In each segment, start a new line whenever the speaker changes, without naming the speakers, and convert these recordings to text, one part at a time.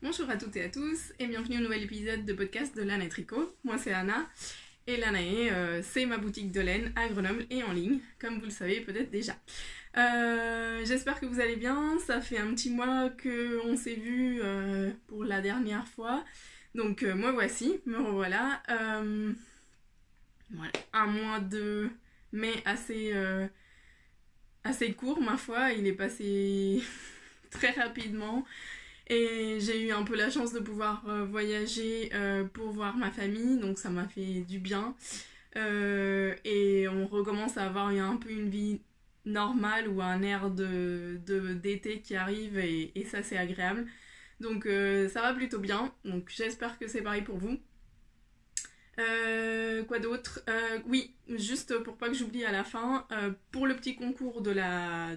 Bonjour à toutes et à tous et bienvenue au nouvel épisode de podcast de Lana et Tricot. Moi c'est Anna et Lanae, c'est ma boutique de laine à Grenoble et en ligne, comme vous le savez peut-être déjà. J'espère que vous allez bien, ça fait un petit mois qu'on s'est vu pour la dernière fois. Donc moi voici, me revoilà. Voilà, un mois de mai assez court ma foi, il est passé très rapidement. Et j'ai eu un peu la chance de pouvoir voyager pour voir ma famille, donc ça m'a fait du bien. Et on recommence à avoir un peu une vie normale ou un air d'été qui arrive et ça c'est agréable. Donc ça va plutôt bien, donc j'espère que c'est pareil pour vous. Quoi d'autre Oui, juste pour pas que j'oublie à la fin, pour le petit concours de la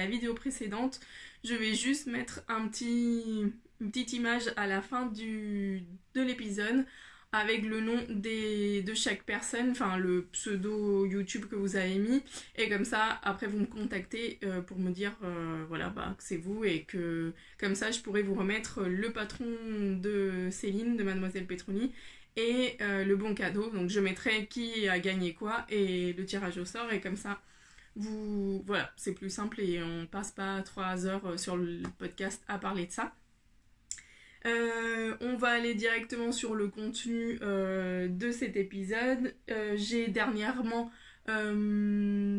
vidéo précédente, je vais juste mettre une petite image à la fin de l'épisode avec le nom de chaque personne, enfin le pseudo YouTube que vous avez mis, et comme ça après vous me contactez pour me dire voilà que c'est vous, et que comme ça je pourrai vous remettre le patron de Céline, de Mademoiselle Petroni, et le bon cadeau. Donc je mettrai qui a gagné quoi et le tirage au sort, et comme ça voilà, c'est plus simple et on passe pas 3 heures sur le podcast à parler de ça. On va aller directement sur le contenu de cet épisode. J'ai dernièrement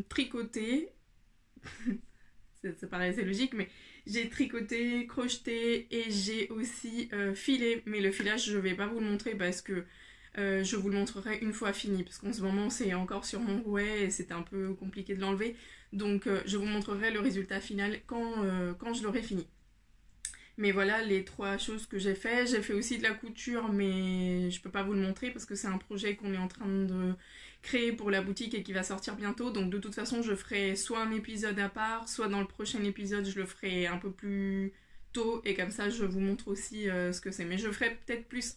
tricoté, ça paraît assez logique, mais j'ai tricoté, crocheté et j'ai aussi filé. Mais le filage, je vais pas vous le montrer parce que je vous le montrerai une fois fini, parce qu'en ce moment c'est encore sur mon rouet et c'était un peu compliqué de l'enlever. Donc je vous montrerai le résultat final quand je l'aurai fini. Mais voilà les 3 choses que j'ai fait. J'ai fait aussi de la couture, mais je peux pas vous le montrer parce que c'est un projet qu'on est en train de créer pour la boutique et qui va sortir bientôt. Donc de toute façon je ferai soit un épisode à part, soit dans le prochain épisode je le ferai un peu plus tôt, et comme ça je vous montre aussi ce que c'est. Mais je ferai peut-être plus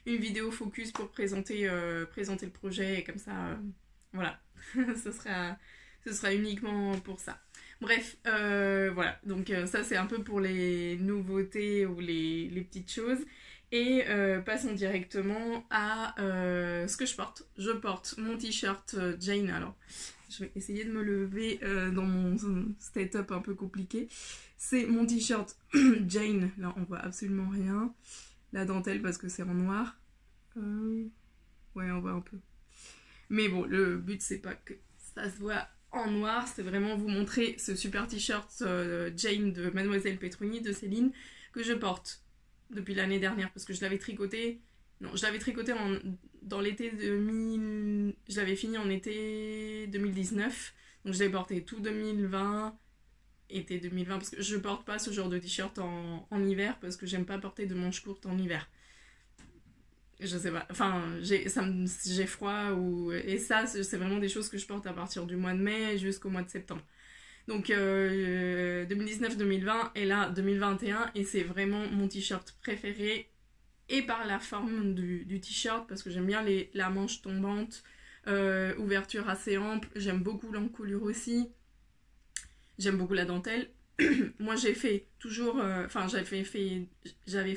une vidéo focus pour présenter le projet, et comme ça voilà ce sera uniquement pour ça. Bref, voilà, donc ça c'est un peu pour les nouveautés ou les petites choses. Et passons directement à ce que je porte. Je porte mon t-shirt Jane. Alors, je vais essayer de me lever dans mon setup un peu compliqué. C'est mon t-shirt Jane. Là, on voit absolument rien. La dentelle parce que c'est en noir. Ouais, on voit un peu. Mais bon, le but c'est pas que ça se voit en noir, c'est vraiment vous montrer ce super t-shirt Jane de Mademoiselle Petroni de Céline que je porte depuis l'année dernière, parce que je l'avais tricoté. Non, je l'avais tricoté dans l'été 2000. Je l'avais fini en été 2019. Donc je l'ai porté tout 2020, été 2020, parce que je porte pas ce genre de t-shirt en hiver, parce que j'aime pas porter de manches courtes en hiver. Je sais pas, enfin j'ai froid, et ça c'est vraiment des choses que je porte à partir du mois de mai jusqu'au mois de septembre. Donc 2019-2020 et là 2021, et c'est vraiment mon t-shirt préféré, et par la forme du t-shirt, parce que j'aime bien la manche tombante, ouverture assez ample, j'aime beaucoup l'encolure aussi, j'aime beaucoup la dentelle. Moi j'ai fait toujours, j'avais fait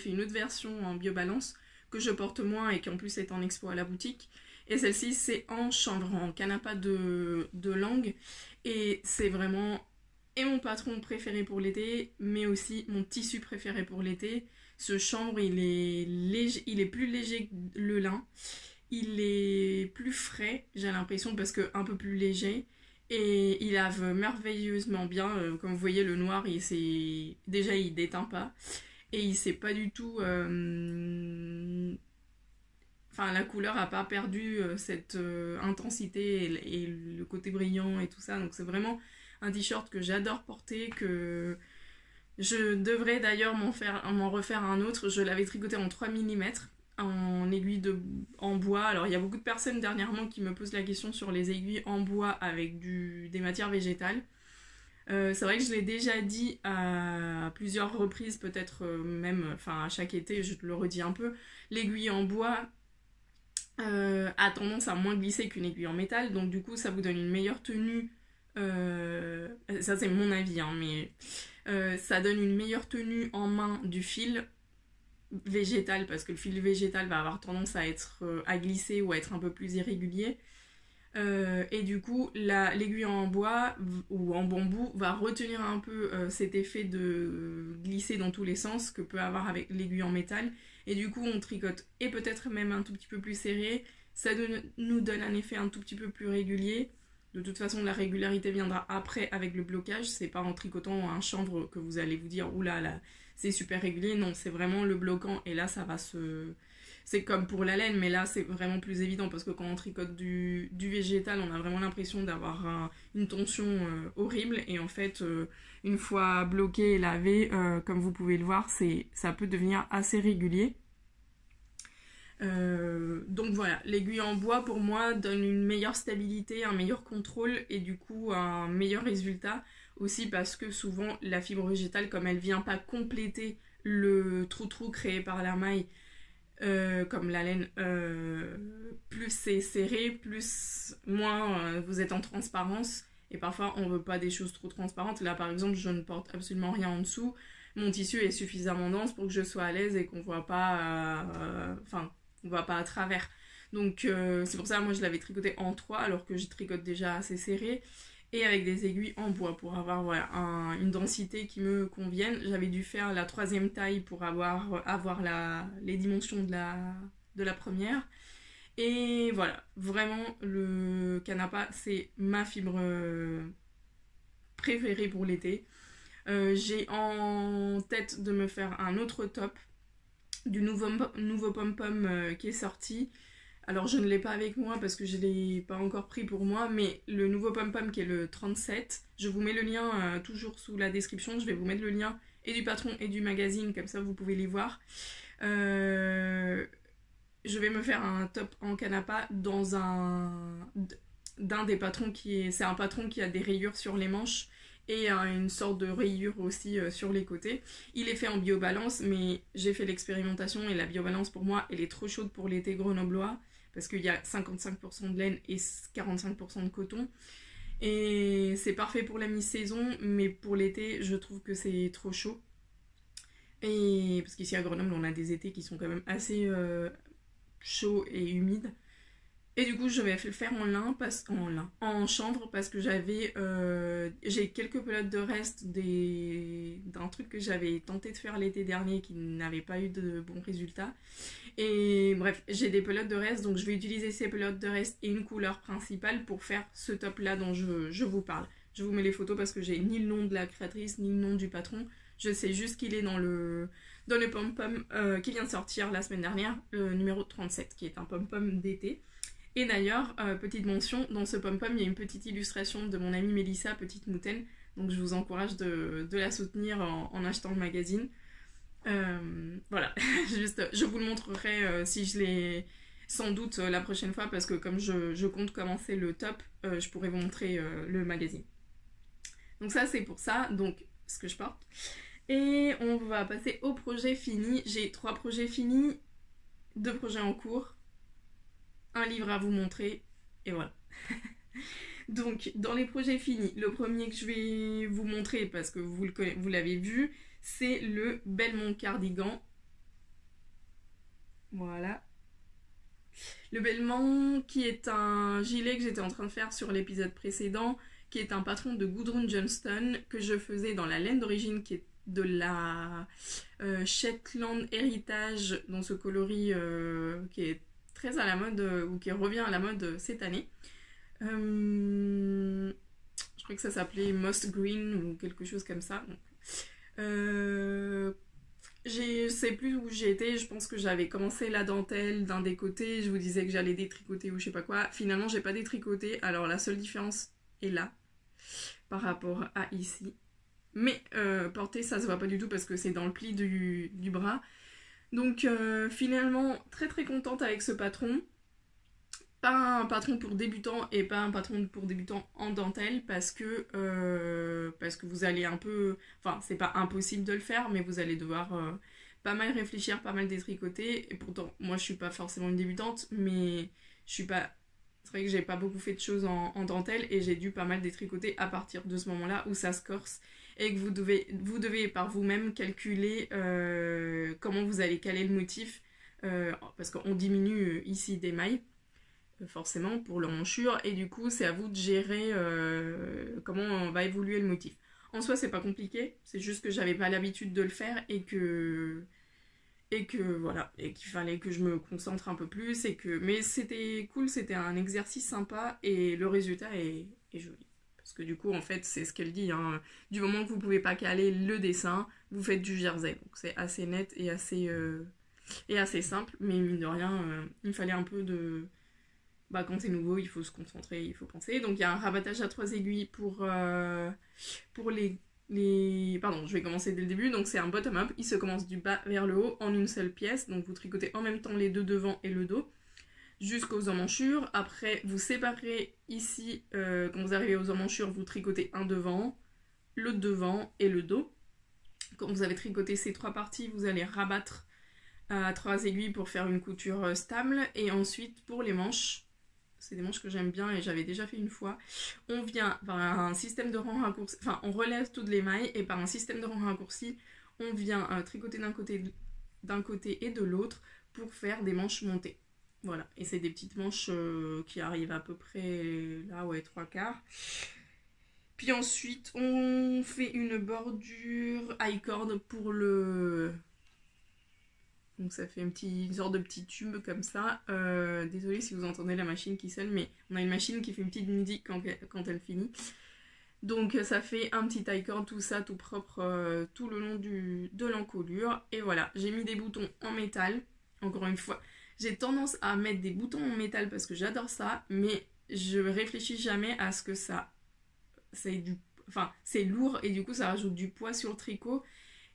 une autre version en biobalance que je porte moins et qui en plus est en expo à la boutique. Et celle-ci c'est en chanvre, en canapa de langue. Et c'est vraiment mon patron préféré pour l'été, mais aussi mon tissu préféré pour l'été. Ce chanvre, il est plus léger que le lin. Il est plus frais, j'ai l'impression, parce que un peu plus léger. Et il lave merveilleusement bien. Comme vous voyez, le noir, déjà il déteint pas. Et il s'est pas du tout... Enfin, la couleur a pas perdu cette intensité et le côté brillant et tout ça. Donc c'est vraiment un t-shirt que j'adore porter, que je devrais d'ailleurs m'en refaire un autre. Je l'avais tricoté en 3 mm en aiguille en bois. Alors il y a beaucoup de personnes dernièrement qui me posent la question sur les aiguilles en bois avec des matières végétales. C'est vrai que je l'ai déjà dit à plusieurs reprises, peut-être même à chaque été, je te le redis un peu. L'aiguille en bois a tendance à moins glisser qu'une aiguille en métal, donc du coup ça vous donne une meilleure tenue. Ça c'est mon avis, hein, mais ça donne une meilleure tenue en main du fil végétal, parce que le fil végétal va avoir tendance à être à glisser ou à être un peu plus irrégulier. Et du coup, l'aiguille en bois ou en bambou va retenir un peu cet effet de glisser dans tous les sens que peut avoir avec l'aiguille en métal. Et du coup, on tricote et peut-être même un tout petit peu plus serré. Ça nous donne un effet un tout petit peu plus régulier. De toute façon, la régularité viendra après avec le blocage. C'est pas en tricotant un chanvre que vous allez vous dire oula là, c'est super régulier. Non, c'est vraiment le bloquant et là, ça va se. C'est comme pour la laine, mais là c'est vraiment plus évident parce que quand on tricote du végétal, on a vraiment l'impression d'avoir une tension horrible. Et en fait, une fois bloqué et lavé, comme vous pouvez le voir, ça peut devenir assez régulier. Donc voilà, l'aiguille en bois pour moi donne une meilleure stabilité, un meilleur contrôle et du coup un meilleur résultat. Aussi parce que souvent la fibre végétale, comme elle vient pas compléter le trou-trou créé par la maille, comme la laine, plus c'est serré, moins vous êtes en transparence. Et parfois on veut pas des choses trop transparentes. Là par exemple je ne porte absolument rien en dessous. Mon tissu est suffisamment dense pour que je sois à l'aise et qu'on voit pas, on voit pas à travers. Donc c'est pour ça moi je l'avais tricoté en 3 alors que je tricote déjà assez serré. Et avec des aiguilles en bois pour avoir voilà, une densité qui me convienne. J'avais dû faire la 3e taille pour avoir les dimensions de la première. Et voilà, vraiment le canapa c'est ma fibre préférée pour l'été. J'ai en tête de me faire un autre top du nouveau pom-pom qui est sorti. Alors je ne l'ai pas avec moi parce que je ne l'ai pas encore pris pour moi, mais le nouveau pom-pom qui est le 37, je vous mets le lien toujours sous la description, je vais vous mettre le lien et du patron et du magazine, comme ça vous pouvez les voir. Je vais me faire un top en canapa dans d'un des patrons c'est un patron qui a des rayures sur les manches et une sorte de rayure aussi sur les côtés. Il est fait en biobalance, mais j'ai fait l'expérimentation et la biobalance pour moi elle est trop chaude pour l'été grenoblois parce qu'il y a 55% de laine et 45% de coton. Et c'est parfait pour la mi-saison, mais pour l'été, je trouve que c'est trop chaud. Et parce qu'ici à Grenoble, on a des étés qui sont quand même assez chauds et humides. Et du coup, je vais le faire en chanvre parce que j'ai quelques pelotes de reste d'un truc que j'avais tenté de faire l'été dernier qui n'avait pas eu de bons résultats. Et bref, j'ai des pelotes de reste, donc je vais utiliser ces pelotes de reste et une couleur principale pour faire ce top là dont je vous parle. Je vous mets les photos parce que j'ai ni le nom de la créatrice ni le nom du patron. Je sais juste qu'il est dans le pom-pom qui vient de sortir la semaine dernière, le numéro 37, qui est un pom-pom d'été. Et d'ailleurs, petite mention, dans ce pom-pom, il y a une petite illustration de mon amie Mélissa, Petite Moutaine. Donc je vous encourage de la soutenir en achetant le magazine. Voilà, juste, je vous le montrerai si je l'ai sans doute la prochaine fois parce que comme je compte commencer le top, je pourrais vous montrer le magazine. Donc ça c'est pour ça, donc ce que je porte. Et on va passer au projet fini. J'ai 3 projets finis, 2 projets en cours, un livre à vous montrer et voilà. Donc dans les projets finis, le premier que je vais vous montrer parce que vous l'avez vu, c'est le Belmont Cardigan. Voilà. Le Belmont qui est un gilet que j'étais en train de faire sur l'épisode précédent, qui est un patron de Gudrun Johnston que je faisais dans la laine d'origine qui est de la Shetland Heritage dans ce coloris qui est très à la mode ou qui revient à la mode cette année. Je crois que ça s'appelait Moss Green ou quelque chose comme ça. Donc, je sais plus où j'étais, je pense que j'avais commencé la dentelle d'un des côtés, je vous disais que j'allais détricoter ou je sais pas quoi. Finalement, j'ai pas détricoté, alors la seule différence est là par rapport à ici. Mais porter, ça se voit pas du tout parce que c'est dans le pli du bras. Donc finalement, très très contente avec ce patron. Pas un patron pour débutants et pas un patron pour débutants en dentelle parce que vous allez un peu... Enfin, c'est pas impossible de le faire, mais vous allez devoir pas mal réfléchir, pas mal détricoter. Et pourtant, moi je suis pas forcément une débutante, mais je suis pas C'est vrai que j'ai pas beaucoup fait de choses en dentelle et j'ai dû pas mal détricoter à partir de ce moment-là où ça se corse et que vous devez par vous-même calculer comment vous allez caler le motif parce qu'on diminue ici des mailles forcément pour l'emmanchure et du coup c'est à vous de gérer comment va évoluer le motif. En soi c'est pas compliqué, c'est juste que j'avais pas l'habitude de le faire et que voilà, et qu'il fallait que je me concentre un peu plus et que mais c'était cool, c'était un exercice sympa et le résultat est joli. Parce que du coup en fait c'est ce qu'elle dit, hein, du moment que vous pouvez pas caler le dessin, vous faites du jersey. Donc c'est assez net et assez simple, mais mine de rien, il fallait un peu de bah, quand c'est nouveau, il faut se concentrer, il faut penser. Donc il y a un rabattage à 3 aiguilles pour Pardon, je vais commencer dès le début. Donc c'est un bottom-up, il se commence du bas vers le haut en une seule pièce. Donc vous tricotez en même temps les deux devant et le dos jusqu'aux emmanchures. Après, vous séparez ici, quand vous arrivez aux emmanchures, vous tricotez un devant, l'autre devant et le dos. Quand vous avez tricoté ces 3 parties, vous allez rabattre à 3 aiguilles pour faire une couture stable. Et ensuite, pour les manches, c'est des manches que j'aime bien et j'avais déjà fait une fois, on vient par un système de rang raccourci, enfin on relève toutes les mailles et par un système de rang raccourci, on vient tricoter d'un côté et de l'autre pour faire des manches montées. Voilà, et c'est des petites manches qui arrivent à peu près là, ouais, 3/4. Puis ensuite, on fait une bordure high cord pour le... Donc ça fait une sorte de petit tube comme ça. Désolée si vous entendez la machine qui sonne, mais on a une machine qui fait une petite musique quand elle finit. Donc ça fait un petit tie cord, tout ça, tout propre, tout le long de l'encolure. Et voilà, j'ai mis des boutons en métal. Encore une fois, j'ai tendance à mettre des boutons en métal parce que j'adore ça, mais je réfléchis jamais à ce que ça... c'est lourd et du coup ça rajoute du poids sur le tricot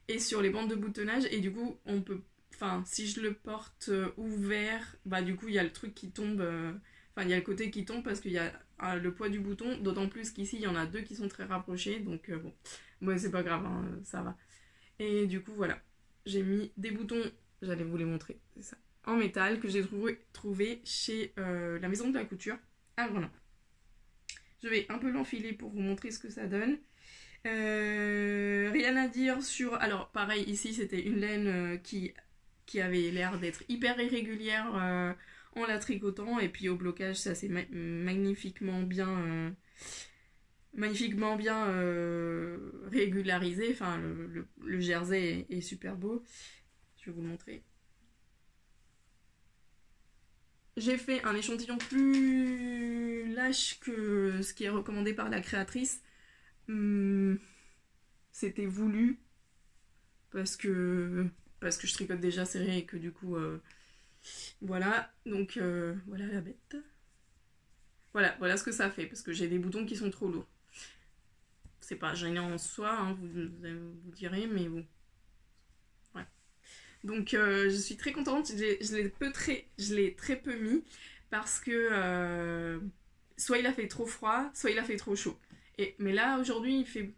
et sur les bandes de boutonnage et du coup on peut... Enfin, si je le porte ouvert, bah du coup il y a le truc qui tombe, enfin il y a le côté qui tombe parce qu'il y a le poids du bouton, d'autant plus qu'ici il y en a 2 qui sont très rapprochés, donc bon, ouais, c'est pas grave, hein, ça va. Et du coup voilà, j'ai mis des boutons, j'allais vous les montrer, c'est ça, en métal que j'ai trouvé chez la maison de la couture à Grenoble. Je vais un peu l'enfiler pour vous montrer ce que ça donne. Rien à dire sur... Alors pareil, ici c'était une laine qui avait l'air d'être hyper irrégulière en la tricotant et puis au blocage ça s'est magnifiquement bien régularisé. Enfin le jersey est super beau. Je vais vous le montrer. J'ai fait un échantillon plus lâche que ce qui est recommandé par la créatrice. C'était voulu parce que je tricote déjà serré et que du coup voilà, donc voilà la bête. Voilà ce que ça fait parce que j'ai des boutons qui sont trop lourds. C'est pas gênant en soi, hein, vous direz, mais bon. Ouais. Donc je suis très contente, je l'ai très peu mis parce que soit il a fait trop froid, soit il a fait trop chaud. Mais là aujourd'hui il fait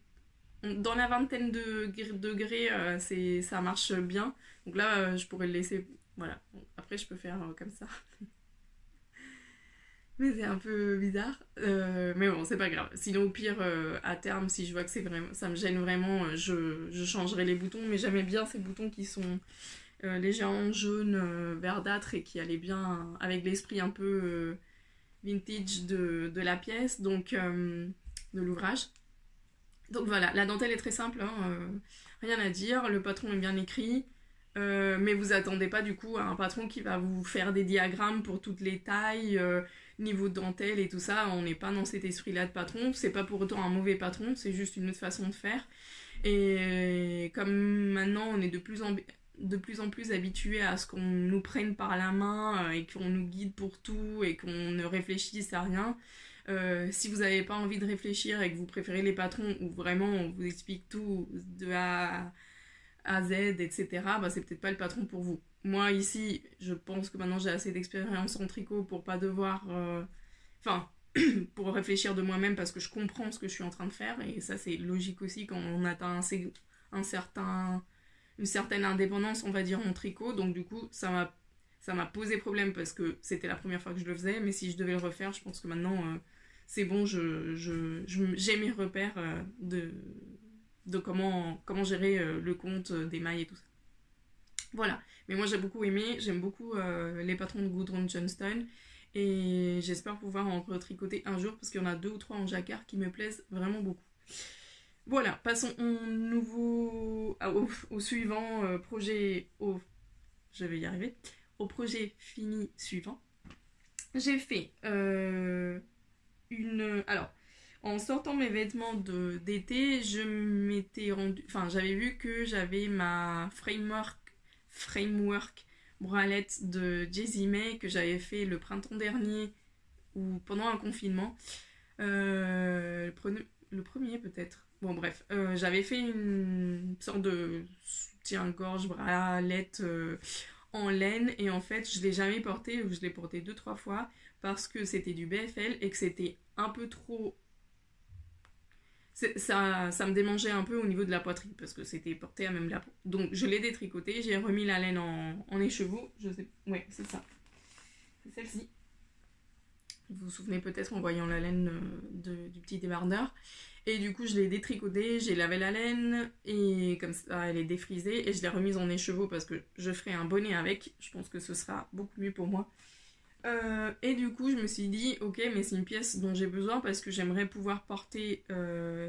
dans la vingtaine de degrés, ça marche bien. Donc là, je pourrais le laisser. Voilà. Bon, après, je peux faire comme ça. Mais c'est un peu bizarre. Mais bon, c'est pas grave. Sinon, au pire, à terme, si je vois que ça me gêne vraiment, je changerai les boutons. Mais j'aimais bien ces boutons qui sont légèrement jaunes, verdâtres et qui allaient bien avec l'esprit un peu vintage de la pièce, donc de l'ouvrage. Donc voilà, la dentelle est très simple, hein, rien à dire, le patron est bien écrit, mais vous attendez pas du coup à un patron qui va vous faire des diagrammes pour toutes les tailles, niveau de dentelle et tout ça, on n'est pas dans cet esprit-là de patron, c'est pas pour autant un mauvais patron, c'est juste une autre façon de faire. Et comme maintenant on est de plus en plus habitué à ce qu'on nous prenne par la main et qu'on nous guide pour tout et qu'on ne réfléchisse à rien, si vous n'avez pas envie de réfléchir et que vous préférez les patrons où vraiment on vous explique tout de A à Z, etc., bah c'est peut-être pas le patron pour vous. Moi ici, je pense que maintenant j'ai assez d'expérience en tricot pour pas devoir... Enfin, pour réfléchir de moi-même parce que je comprends ce que je suis en train de faire et ça c'est logique aussi quand on atteint une certaine indépendance, on va dire, en tricot. Donc du coup, ça m'a ça m'a posé problème parce que c'était la première fois que je le faisais, mais si je devais le refaire, je pense que maintenant c'est bon, j'ai mes repères de comment gérer le compte des mailles et tout ça. Voilà, mais moi j'ai beaucoup aimé, j'aime beaucoup les patrons de Gudrun Johnston et j'espère pouvoir en retricoter un jour parce qu'il y en a 2 ou 3 en jacquard qui me plaisent vraiment beaucoup. Voilà, passons au suivant projet, je vais y arriver, au projet fini suivant. J'ai fait alors, en sortant mes vêtements d'été, je m'étais rendu, enfin j'avais vu que j'avais ma framework bralette de Jessie May que j'avais fait le printemps dernier ou pendant un confinement. Le premier peut-être. Bon bref, j'avais fait une sorte de soutien-gorge bralette en laine et en fait je l'ai jamais porté, ou je l'ai porté 2-3 fois parce que c'était du BFL et que c'était un peu trop... Ça me démangeait un peu au niveau de la poitrine parce que c'était porté à même la peau. Donc je l'ai détricoté, j'ai remis la laine en écheveau, je sais... Ouais, c'est ça. C'est celle-ci. Vous vous souvenez peut-être en voyant la laine du petit débardeur. Et du coup, je l'ai détricotée, j'ai lavé la laine et comme ça, elle est défrisée. Et je l'ai remise en écheveau parce que je ferai un bonnet avec. Je pense que ce sera beaucoup mieux pour moi. Et du coup, je me suis dit, ok, mais c'est une pièce dont j'ai besoin parce que j'aimerais pouvoir porter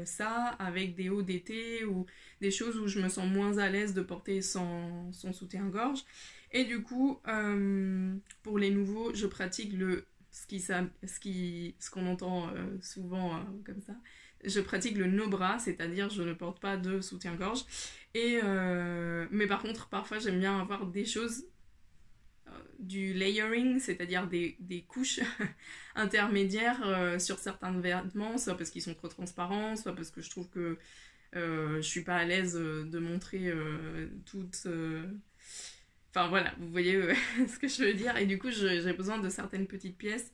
ça avec des hauts d'été ou des choses où je me sens moins à l'aise de porter sans soutien-gorge. Et du coup, pour les nouveaux, je pratique ce qu'on entend souvent comme ça. Je pratique le no-bras, c'est-à-dire je ne porte pas de soutien-gorge. Mais par contre, parfois, j'aime bien avoir des choses, du layering, c'est-à-dire des couches intermédiaires sur certains vêtements, soit parce qu'ils sont trop transparents, soit parce que je trouve que je suis pas à l'aise de montrer toutes... Enfin voilà, vous voyez ce que je veux dire. Et du coup, j'ai besoin de certaines petites pièces,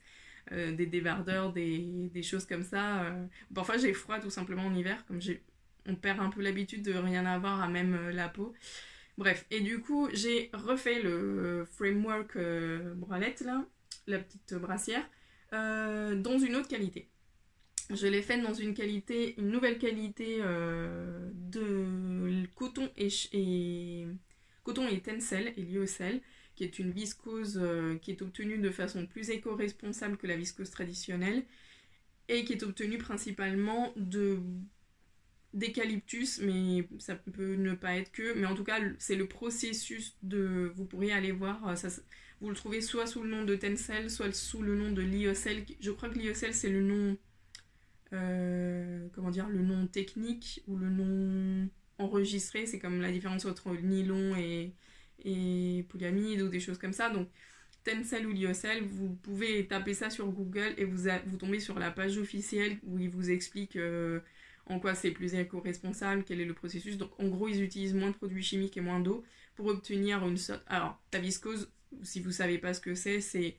des débardeurs, des choses comme ça. Parfois, j'ai froid tout simplement en hiver, comme on perd un peu l'habitude de rien avoir à même la peau. Bref, et du coup, j'ai refait le framework bralette, là, la petite brassière, dans une autre qualité. Je l'ai faite dans une nouvelle qualité de coton et tencel et lyocell, qui est une viscose qui est obtenue de façon plus éco-responsable que la viscose traditionnelle et qui est obtenue principalement d'eucalyptus, mais ça peut ne pas être que, mais en tout cas c'est le processus vous pourriez aller voir, vous le trouvez soit sous le nom de tencel, soit sous le nom de lyocell. Je crois que lyocell c'est le nom le nom technique ou le nom enregistré, c'est comme la différence entre nylon et polyamide ou des choses comme ça. Donc tencel ou lyocell, vous pouvez taper ça sur Google et vous tombez sur la page officielle où ils vous expliquent en quoi c'est plus éco-responsable, quel est le processus. Donc en gros, ils utilisent moins de produits chimiques et moins d'eau pour obtenir une sorte... Alors, la viscose, si vous savez pas ce que c'est...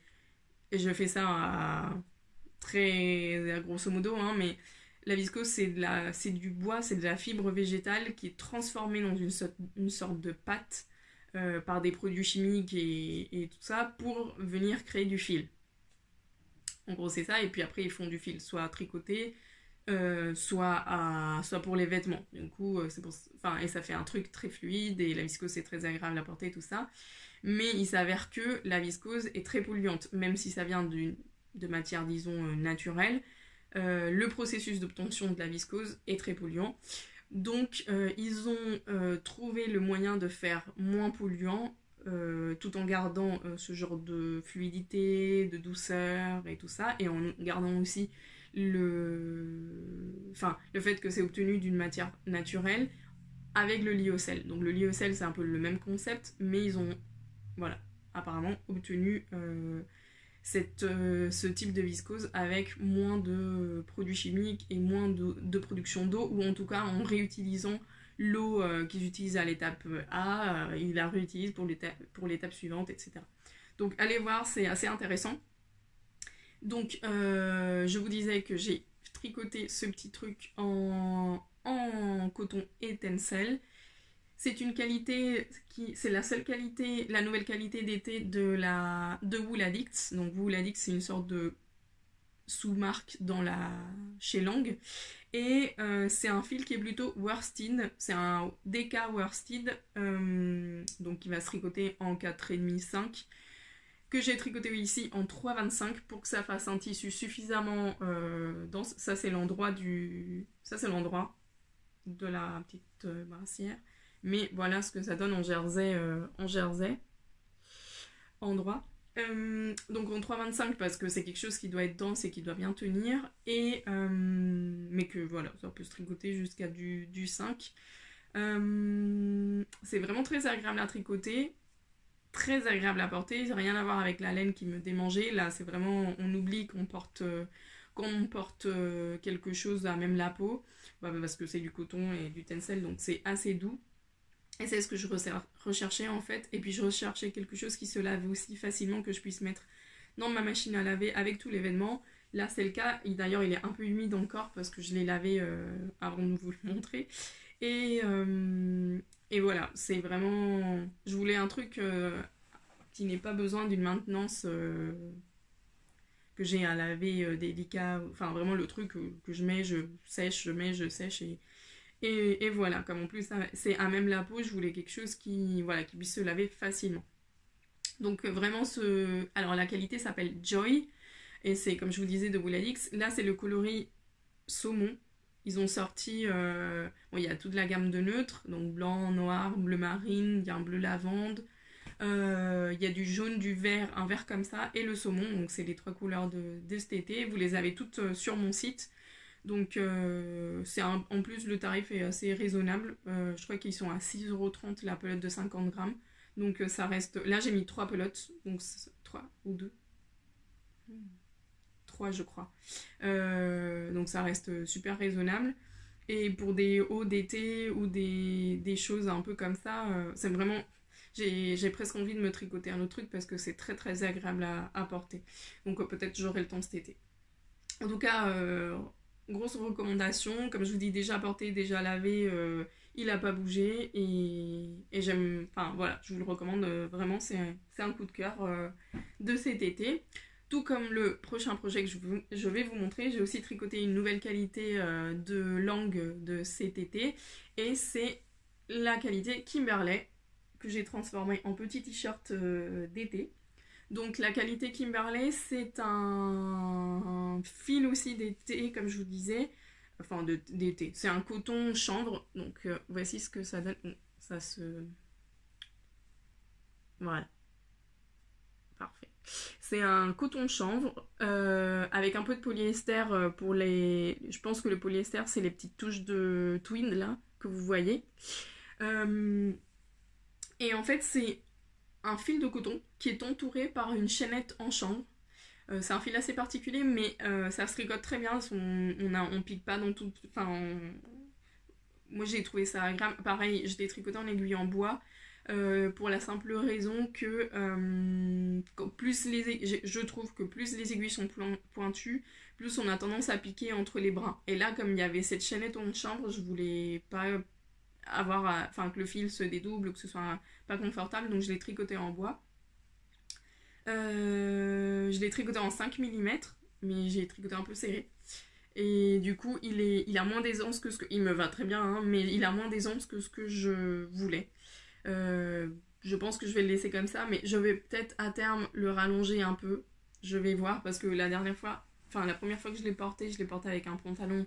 Et je fais ça à grosso modo, hein, mais la viscose, c'est du bois, c'est de la fibre végétale qui est transformée dans une sorte de pâte par des produits chimiques et tout ça pour venir créer du fil. En gros, c'est ça. Et puis après, ils font du fil soit tricoté, soit pour les vêtements. Du coup, et ça fait un truc très fluide et la viscose, c'est très agréable à porter, tout ça. Mais il s'avère que la viscose est très polluante, même si ça vient de matière, disons, naturelle. Le processus d'obtention de la viscose est très polluant. Donc, ils ont trouvé le moyen de faire moins polluant tout en gardant ce genre de fluidité, de douceur et tout ça, et en gardant aussi le fait que c'est obtenu d'une matière naturelle avec le lyocell. Donc le lyocell, c'est un peu le même concept, mais ils ont, apparemment obtenu ce type de viscose avec moins de produits chimiques et moins de production d'eau, ou en tout cas en réutilisant l'eau qu'ils utilisent à l'étape A, ils la réutilisent pour l'étape suivante, etc. Donc allez voir, c'est assez intéressant. Donc je vous disais que j'ai tricoté ce petit truc en coton et tencel. C'est une qualité c'est la seule qualité, la nouvelle qualité d'été de Wool Addicts. Donc Wool Addicts, c'est une sorte de sous-marque chez Lang. Et c'est un fil qui est plutôt worsted. C'est un DK worsted, donc qui va se tricoter en 4,5-5. Que j'ai tricoté ici en 3,25 pour que ça fasse un tissu suffisamment dense. Ça c'est l'endroit de la petite brassière. Mais voilà ce que ça donne en jersey endroit. Donc en 3,25 parce que c'est quelque chose qui doit être dense et qui doit bien tenir. Mais que voilà, ça peut se tricoter jusqu'à du 5. C'est vraiment très agréable à tricoter. Très agréable à porter, rien à voir avec la laine qui me démangeait. Là, c'est vraiment, on oublie qu'on porte quelque chose à même la peau, parce que c'est du coton et du tencel, donc c'est assez doux. Et c'est ce que je recherchais en fait. Et puis je recherchais quelque chose qui se lave aussi facilement, que je puisse mettre dans ma machine à laver avec tous les vêtements. Là, c'est le cas. D'ailleurs, il est un peu humide encore parce que je l'ai lavé avant de vous le montrer. Et voilà, c'est vraiment... Je voulais un truc qui n'ait pas besoin d'une maintenance que j'ai à laver délicat. Enfin, vraiment le truc que je mets, je sèche, je mets, je sèche. Et voilà, comme en plus c'est à même la peau, je voulais quelque chose qui puisse se laver facilement. Donc vraiment alors la qualité s'appelle Joy. Et c'est comme je vous disais de Wool Addicts. Là, c'est le coloris saumon. Ils ont sorti, il y a toute la gamme de neutres, donc blanc, noir, bleu marine, il y a un bleu lavande, il y a du jaune, du vert, un vert comme ça, et le saumon, donc c'est les 3 couleurs de cet été. Vous les avez toutes sur mon site, donc en plus le tarif est assez raisonnable. Je crois qu'ils sont à 6,30 € la pelote de 50 grammes, donc ça reste, là j'ai mis 3 pelotes, donc 3 ou 2 je crois. Donc ça reste super raisonnable. Et pour des hauts d'été ou des choses un peu comme ça, c'est vraiment... J'ai presque envie de me tricoter un autre truc parce que c'est très très agréable à porter. Donc peut-être j'aurai le temps cet été. En tout cas, grosse recommandation. Comme je vous dis, déjà porté, déjà lavé, il n'a pas bougé. Et j'aime... Enfin voilà, je vous le recommande vraiment. C'est un coup de cœur de cet été. Tout comme le prochain projet que je vais vous montrer, j'ai aussi tricoté une nouvelle qualité de langue de cet été. Et c'est la qualité Kimberley, que j'ai transformée en petit t-shirt d'été. Donc la qualité Kimberley, c'est un fil aussi d'été, comme je vous disais. Enfin, d'été. C'est un coton chanvre. Donc voici ce que ça donne. Bon, ça se... Voilà. Parfait. C'est un coton chanvre avec un peu de polyester pour les... Je pense que le polyester, c'est les petites touches de twin là que vous voyez. Et en fait, c'est un fil de coton qui est entouré par une chaînette en chanvre. C'est un fil assez particulier, mais ça se tricote très bien. On pique pas dans tout... Enfin, moi j'ai trouvé ça agréable. Pareil, je l'ai tricoté en aiguille en bois. Pour la simple raison que je trouve que plus les aiguilles sont pointues, plus on a tendance à piquer entre les brins. Et là, comme il y avait cette chaînette en chambre, je voulais pas que le fil se dédouble, que ce soit pas confortable, donc je l'ai tricoté en bois. Je l'ai tricoté en 5 mm, mais j'ai tricoté un peu serré. Et du coup, il a moins d'aisance que ce que... Il me va très bien, hein, mais il a moins d'aisance que ce que je voulais. Je pense que je vais le laisser comme ça, mais je vais peut-être à terme le rallonger un peu. Je vais voir parce que la première fois que je l'ai porté avec un pantalon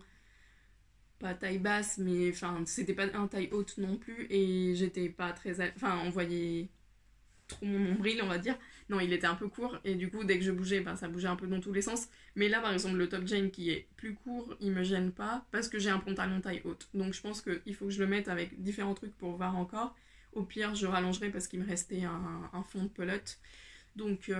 pas taille basse, mais c'était pas un taille haute non plus, et j'étais pas très... on voyait trop mon nombril, on va dire. Non, il était un peu court, et du coup, dès que je bougeais, ça bougeait un peu dans tous les sens. Mais là, par exemple, le top jean qui est plus court, il me gêne pas, parce que j'ai un pantalon taille haute. Donc je pense qu'il faut que je le mette avec différents trucs pour voir encore. Au pire, je rallongerai parce qu'il me restait un fond de pelote. Donc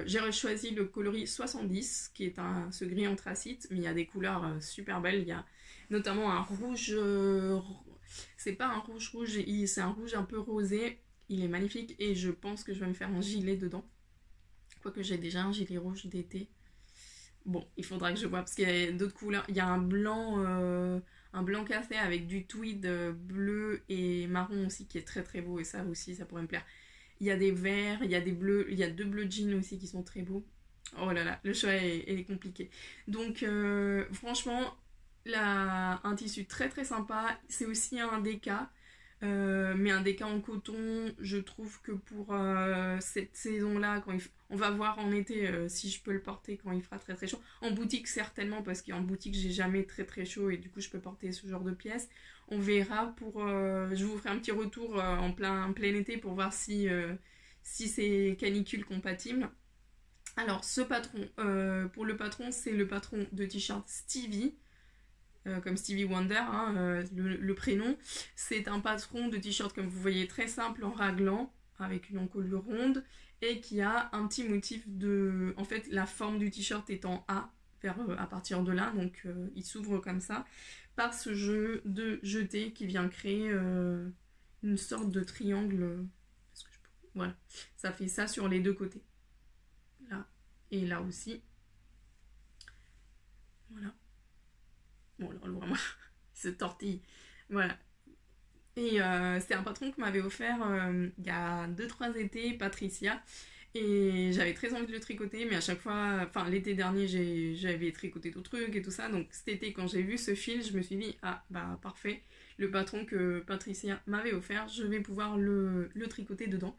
j'ai choisi le coloris 70, qui est ce gris anthracite, mais il y a des couleurs super belles. Il y a notamment un rouge... c'est pas un rouge, c'est un rouge un peu rosé. Il est magnifique et je pense que je vais me faire un gilet dedans. Quoique j'ai déjà un gilet rouge d'été. Bon, il faudra que je vois parce qu'il y a d'autres couleurs. Il y a un blanc un blanc cassé avec du tweed bleu et marron aussi qui est très très beau et ça aussi ça pourrait me plaire. Il y a des verts, il y a des bleus, il y a 2 bleus jeans aussi qui sont très beaux. Oh là là, le choix est compliqué. Donc franchement, un tissu très très sympa. C'est aussi un déca. Mais un déca en coton, je trouve que pour cette saison-là, on va voir en été si je peux le porter quand il fera très très chaud. En boutique certainement, parce qu'en boutique j'ai jamais très très chaud et du coup je peux porter ce genre de pièces. On verra je vous ferai un petit retour en plein été pour voir si c'est canicule compatible. Alors ce patron, pour le patron, c'est le patron de t-shirt Stevie. Comme Stevie Wonder, hein, le prénom. C'est un patron de t-shirt, comme vous voyez, très simple en raglan, avec une encolure ronde, et qui a un petit motif de... En fait, la forme du t-shirt est en A, à partir de là, donc il s'ouvre comme ça, par ce jeu de jeté qui vient créer une sorte de triangle. Voilà, ça fait ça sur les deux côtés. Là, et là aussi. Voilà. Bon, alors vraiment, il se tortille. Voilà. Et c'est un patron que m'avait offert il y a 2-3 étés, Patricia. Et j'avais très envie de le tricoter, mais à chaque fois, enfin l'été dernier, j'avais tricoté d'autres trucs et tout ça. Donc cet été, quand j'ai vu ce fil, je me suis dit, ah bah parfait, le patron que Patricia m'avait offert, je vais pouvoir le tricoter dedans.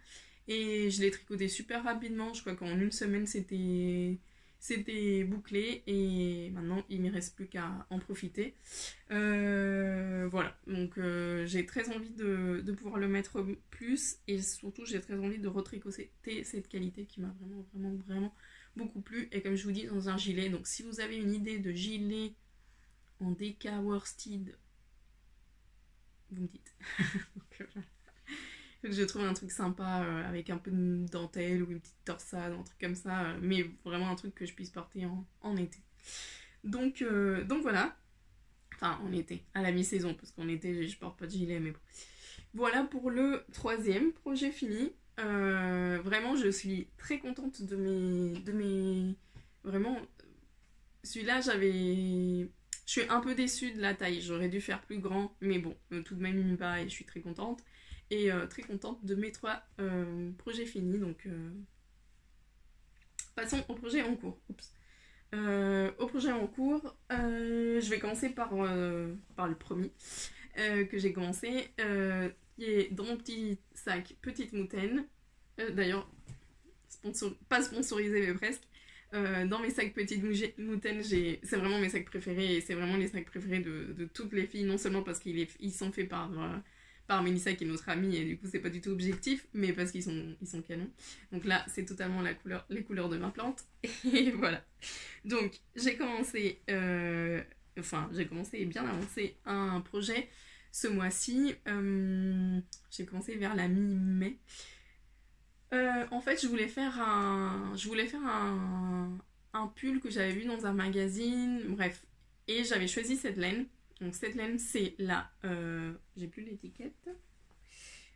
Et je l'ai tricoté super rapidement, je crois qu'en une semaine, c'était bouclé et maintenant il ne me reste plus qu'à en profiter. Voilà, donc j'ai très envie de pouvoir le mettre plus et surtout j'ai très envie de retricoter cette qualité qui m'a vraiment vraiment vraiment beaucoup plu. Et comme je vous dis, dans un gilet, donc si vous avez une idée de gilet en DK worsted, vous me dites. Donc, je trouve un truc sympa avec un peu de dentelle ou une petite torsade, un truc comme ça, mais vraiment un truc que je puisse porter en été. Donc voilà, enfin en été, à la mi-saison, parce qu'en été je porte pas de gilet, mais bon. Voilà pour le 3e projet fini. Vraiment, je suis très contente de mes... Vraiment, celui-là, je suis un peu déçue de la taille, j'aurais dû faire plus grand, mais bon, tout de même il me va et je suis très contente. Et très contente de mes 3 projets finis. Donc passons au projet en cours. Au projet en cours, je vais commencer par le premier que j'ai commencé, qui est dans mon petit sac Petite Moutaine. D'ailleurs, pas sponsorisé mais presque. Dans mes sacs Petite Moutaine, c'est vraiment mes sacs préférés et c'est vraiment les sacs préférés de toutes les filles, non seulement parce qu'ils sont faits par Mélissa qui est notre amie et du coup c'est pas du tout objectif, mais parce qu'ils sont canons. Donc là c'est totalement les couleurs de ma plante et voilà. Donc j'ai commencé et bien avancé un projet ce mois-ci. J'ai commencé vers la mi-mai. En fait je voulais faire un pull que j'avais vu dans un magazine, bref, et j'avais choisi cette laine. Donc cette laine, c'est j'ai plus l'étiquette,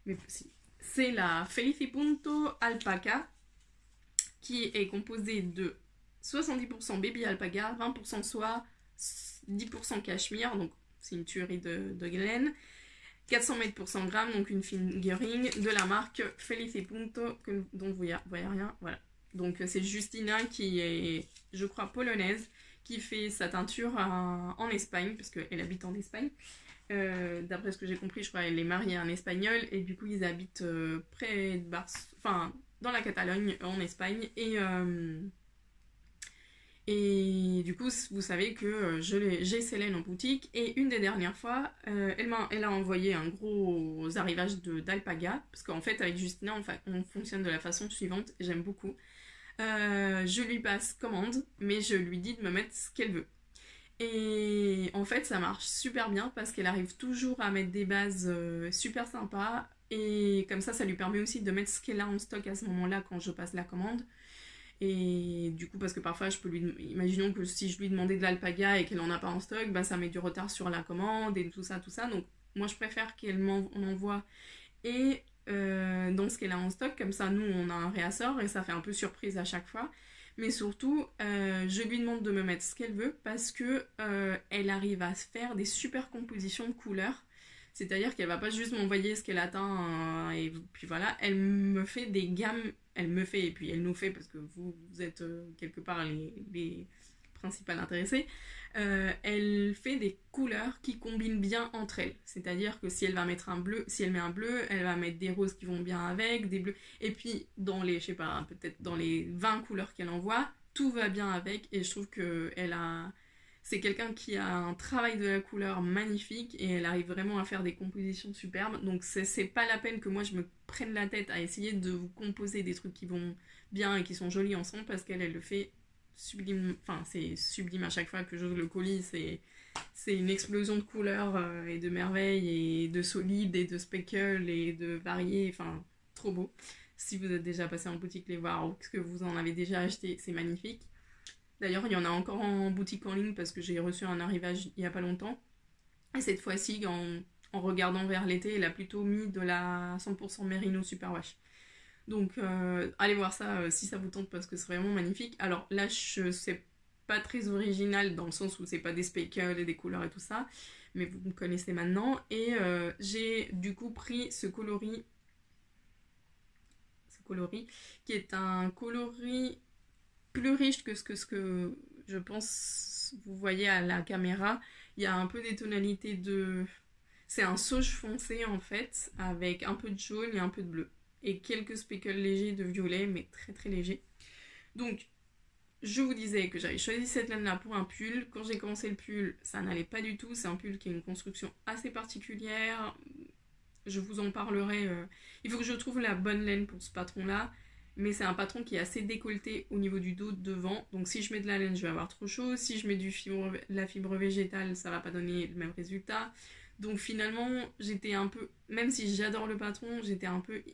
mais si. C'est la Felici-Punto Alpaca, qui est composée de 70% baby alpaga, 20% soie, 10% cachemire, donc c'est une tuerie de laine, 400 mètres pour 100 grammes, donc une fingering de la marque Felici-Punto, dont vous voyez rien, voilà. Donc c'est Justina qui est, je crois, polonaise, qui fait sa teinture en Espagne, parce qu'elle habite en Espagne. D'après ce que j'ai compris, je crois qu'elle est mariée à un Espagnol, et du coup ils habitent près de dans la Catalogne, en Espagne, et du coup vous savez que j'ai ces laines en boutique, et une des dernières fois, elle a envoyé un gros arrivage d'alpaga, parce qu'en fait avec Justina on fonctionne de la façon suivante, et j'aime beaucoup. Je lui passe commande, mais je lui dis de me mettre ce qu'elle veut. Et en fait, ça marche super bien parce qu'elle arrive toujours à mettre des bases super sympas. Et comme ça lui permet aussi de mettre ce qu'elle a en stock à ce moment-là quand je passe la commande. Et du coup, parce que parfois, imaginons que si je lui demandais de l'alpaga et qu'elle en a pas en stock, bah, ça met du retard sur la commande et tout ça. Donc, moi, je préfère qu'elle m'en envoie et dans ce qu'elle a en stock, comme ça nous on a un réassort et ça fait un peu surprise à chaque fois. mais surtout, je lui demande de me mettre ce qu'elle veut parce que elle arrive à se faire des super compositions de couleurs. C'est-à-dire qu'elle va pas juste m'envoyer ce qu'elle atteint et puis voilà, elle me fait des gammes, elle me fait et puis elle nous fait parce que vous êtes quelque part les principales intéressées. Elle fait des couleurs qui combinent bien entre elles. C'est-à-dire que si elle va mettre un bleu, si elle met un bleu, elle va mettre des roses qui vont bien avec, des bleus. Et puis dans les, je sais pas, peut-être dans les 20 couleurs qu'elle envoie, tout va bien avec. Et je trouve que c'est quelqu'un qui a un travail de la couleur magnifique et elle arrive vraiment à faire des compositions superbes. Donc c'est pas la peine que moi je me prenne la tête à essayer de vous composer des trucs qui vont bien et qui sont jolis ensemble parce qu'elle le fait sublime, enfin c'est sublime à chaque fois que j'ouvre le colis, c'est une explosion de couleurs et de merveilles et de solides et de speckles et de variés, enfin trop beau. Si vous êtes déjà passé en boutique les voir ou que vous en avez déjà acheté, c'est magnifique. D'ailleurs il y en a encore en boutique en ligne parce que j'ai reçu un arrivage il y a pas longtemps et cette fois-ci en regardant vers l'été elle a plutôt mis de la 100% Merino Superwash. Donc allez voir ça si ça vous tente parce que c'est vraiment magnifique. Alors là c'est pas très original dans le sens où c'est pas des speckles et des couleurs et tout ça, mais vous me connaissez maintenant. Et j'ai du coup pris ce coloris qui est un coloris plus riche que ce que je pense vous voyez à la caméra. Il y a un peu des tonalités de... C'est un sauge foncé en fait avec un peu de jaune et un peu de bleu et quelques speckles légers de violet, mais très très légers. Donc, je vous disais que j'avais choisi cette laine-là pour un pull. Quand j'ai commencé le pull, ça n'allait pas du tout. C'est un pull qui a une construction assez particulière. Je vous en parlerai. Il faut que je trouve la bonne laine pour ce patron-là. Mais c'est un patron qui est assez décolleté au niveau du dos de devant. Donc si je mets de la laine, je vais avoir trop chaud. Si je mets la fibre végétale, ça va pas donner le même résultat. Donc finalement, j'étais un peu, même si j'adore le patron, j'ai un peu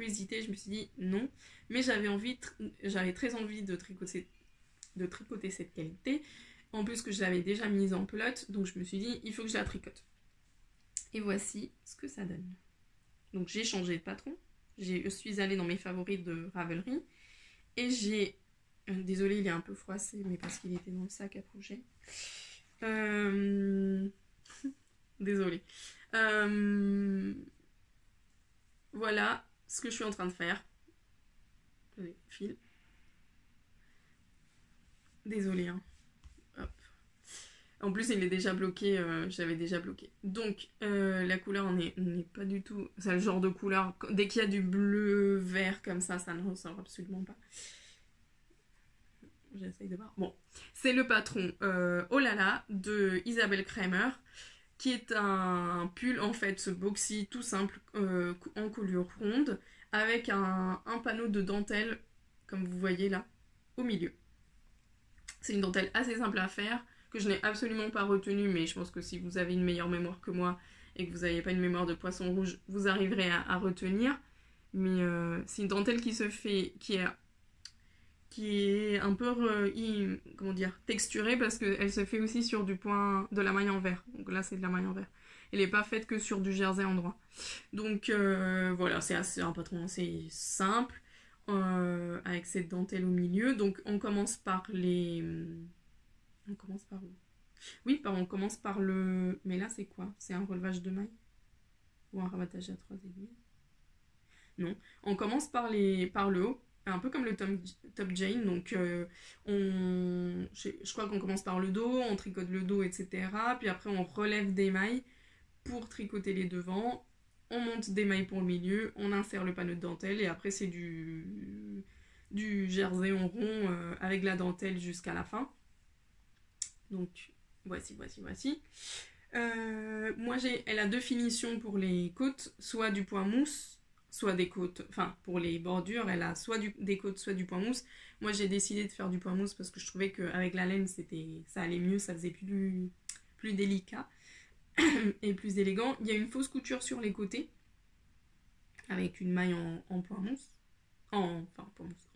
hésité, je me suis dit non, mais j'avais très envie de tricoter cette qualité, en plus que je l'avais déjà mise en pelote, donc je me suis dit il faut que je la tricote. Et voici ce que ça donne. Donc j'ai changé de patron, je suis allée dans mes favoris de Ravelry, et j'ai, désolée il est un peu froissé, mais parce qu'il était dans le sac à projet. Désolée. Voilà ce que je suis en train de faire. Fil. Désolée. Hein. Hop. En plus, il est déjà bloqué. J'avais déjà bloqué. Donc, la couleur n'est pas du tout... C'est le genre de couleur... Dès qu'il y a du bleu, vert comme ça ne ressort absolument pas. J'essaye de voir. Bon. C'est le patron Oh là là de Isabelle Kramer, qui est un pull en fait boxy tout simple en couleur ronde avec un panneau de dentelle comme vous voyez là au milieu. C'est une dentelle assez simple à faire que je n'ai absolument pas retenue, mais je pense que si vous avez une meilleure mémoire que moi et que vous n'avez pas une mémoire de poisson rouge, vous arriverez à retenir. Mais c'est une dentelle qui se fait, qui est un peu comment dire, texturée parce qu'elle se fait aussi sur du point de la maille en vert. Donc là c'est de la maille en vert. Elle n'est pas faite que sur du jersey en droit. Donc voilà, c'est un patron assez simple avec cette dentelle au milieu. Donc on commence par les... On commence par où? Oui, on commence par le... Mais là c'est quoi? C'est un relevage de maille? Ou un rabattage à 3 aiguilles? Non, on commence par le haut. Un peu comme le top Jane, donc je crois qu'on commence par le dos, on tricote le dos, etc. Puis après on relève des mailles pour tricoter les devants, on monte des mailles pour le milieu, on insère le panneau de dentelle et après c'est du jersey en rond avec la dentelle jusqu'à la fin. Donc voici. Moi elle a deux finitions pour les côtes, soit du point mousse, soit des côtes, enfin pour les bordures, elle a soit des côtes, soit du point mousse. Moi j'ai décidé de faire du point mousse parce que je trouvais qu'avec la laine ça allait mieux, ça faisait plus délicat et plus élégant. Il y a une fausse couture sur les côtés avec une maille en point mousse, en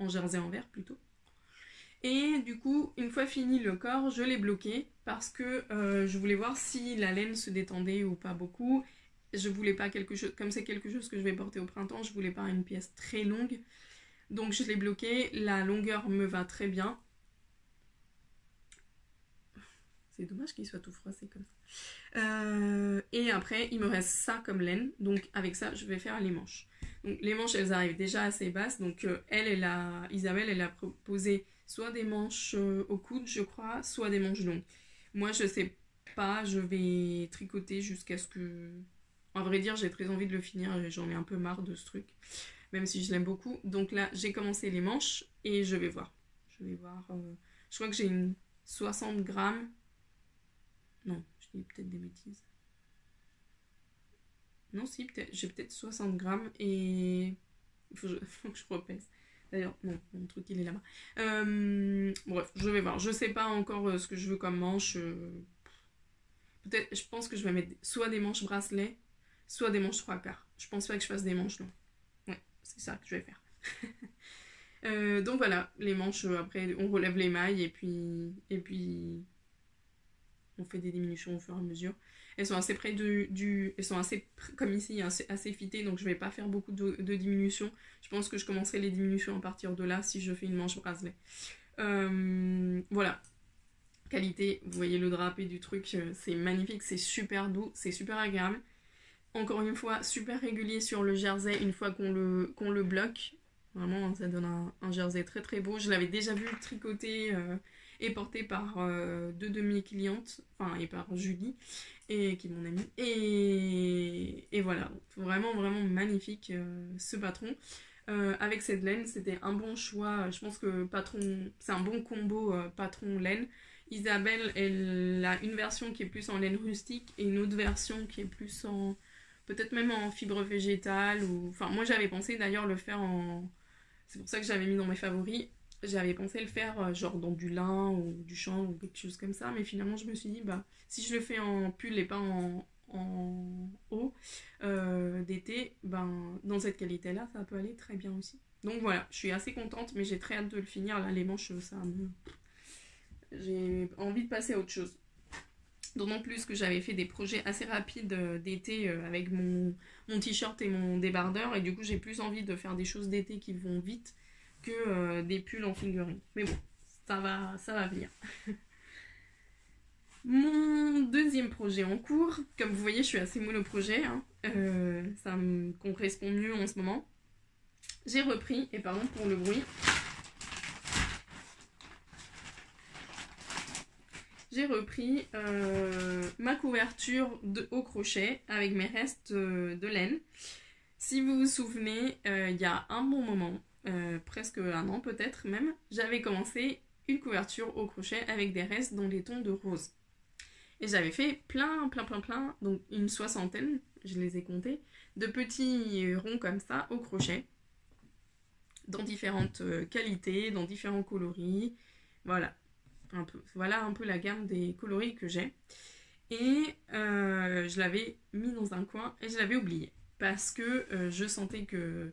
jersey en vert plutôt. Et du coup, une fois fini le corps, je l'ai bloqué parce que je voulais voir si la laine se détendait ou pas beaucoup. Je voulais pas quelque chose, comme c'est quelque chose que je vais porter au printemps, je voulais pas une pièce très longue. Donc je l'ai bloqué, la longueur me va très bien. C'est dommage qu'il soit tout froissé comme ça. Et après, il me reste ça comme laine. Donc avec ça, je vais faire les manches. Donc les manches, elles arrivent déjà assez basses. Donc Isabelle, elle a proposé soit des manches au coude, je crois, soit des manches longues. Moi, je sais pas, je vais tricoter jusqu'à ce que... En vrai dire, j'ai très envie de le finir et j'en ai un peu marre de ce truc. Même si je l'aime beaucoup. Donc là, j'ai commencé les manches et je vais voir. Je crois que j'ai une 60 grammes. Non, je dis peut-être des bêtises. Non, si, peut-être, j'ai peut-être 60 grammes et... faut que je repèse. D'ailleurs, non, mon truc il est là-bas. Bref, je vais voir. Je sais pas encore ce que je veux comme manche. Peut-être, je pense que je vais mettre soit des manches bracelets, soit des manches 3/4. Je pense pas que je fasse des manches longues. Ouais, c'est ça que je vais faire. Donc voilà, les manches, après on relève les mailles et puis on fait des diminutions au fur et à mesure. Elles sont assez près elles sont assez, comme ici, assez fitées, donc je vais pas faire beaucoup de diminutions. Je pense que je commencerai les diminutions à partir de là si je fais une manche bracelet. Voilà. Qualité, vous voyez le drapé du truc, c'est magnifique, c'est super doux, c'est super agréable. Encore une fois, super régulier sur le jersey une fois qu'on le bloque. Vraiment, ça donne un jersey très très beau. Je l'avais déjà vu tricoter et porté par deux de mes clientes, enfin, et par Julie, et qui est mon amie. Et voilà, vraiment vraiment magnifique ce patron. Avec cette laine, c'était un bon choix. Je pense que c'est un bon combo patron-laine. Isabelle, elle a une version qui est plus en laine rustique et une autre version qui est plus en... peut-être même en fibre végétale. Enfin, moi j'avais pensé d'ailleurs le faire en... C'est pour ça que j'avais mis dans mes favoris. J'avais pensé le faire genre dans du lin ou du chanvre ou quelque chose comme ça. Mais finalement, je me suis dit, bah, si je le fais en pull et pas en haut d'été, ben, dans cette qualité-là, ça peut aller très bien aussi. Donc voilà, je suis assez contente, mais j'ai très hâte de le finir. Là, les manches, ça me... J'ai envie de passer à autre chose. D'autant plus que j'avais fait des projets assez rapides d'été avec mon t-shirt et mon débardeur. Et du coup, j'ai plus envie de faire des choses d'été qui vont vite que des pulls en figurine. Mais bon, ça va venir. Mon deuxième projet en cours, comme vous voyez, je suis assez monoprojet. Hein. Ça me correspond mieux en ce moment. J'ai repris, et pardon pour le bruit, j'ai repris ma couverture au crochet avec mes restes de laine. Si vous vous souvenez, il y a un bon moment, presque un an peut-être même, j'avais commencé une couverture au crochet avec des restes dans les tons de rose. Et j'avais fait plein, donc une 60aine, je les ai comptés, de petits ronds comme ça au crochet, dans différentes qualités, dans différents coloris, voilà. Voilà un peu la gamme des coloris que j'ai. Et je l'avais mis dans un coin et je l'avais oublié. Parce que je sentais que